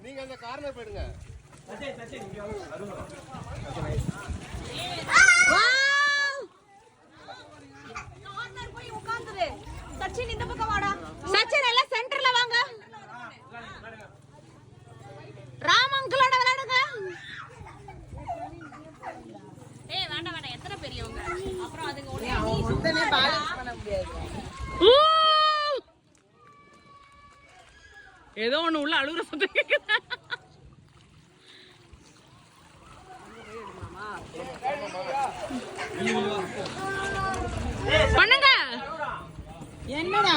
நீங்க அந்த கார்னர் போயிடுங்க. சச்சின் இந்த பக்கம் வாடா. சச்சின் எல்லாம் சென்டர்ல வாங்க. ராம் அங்கிளோட விளையாடுங்க. ஏய் வேண்டாம் வேண்டாம், எத்தனை பெரியவங்க அப்புறம் அதுங்க ஒண்ணே பேலன்ஸ் பண்ண முடியாது. ஏதோ ஒண்ணு உள்ள அழுகுற சத்தம் கேக்குது. பண்ணுங்க. என்னடா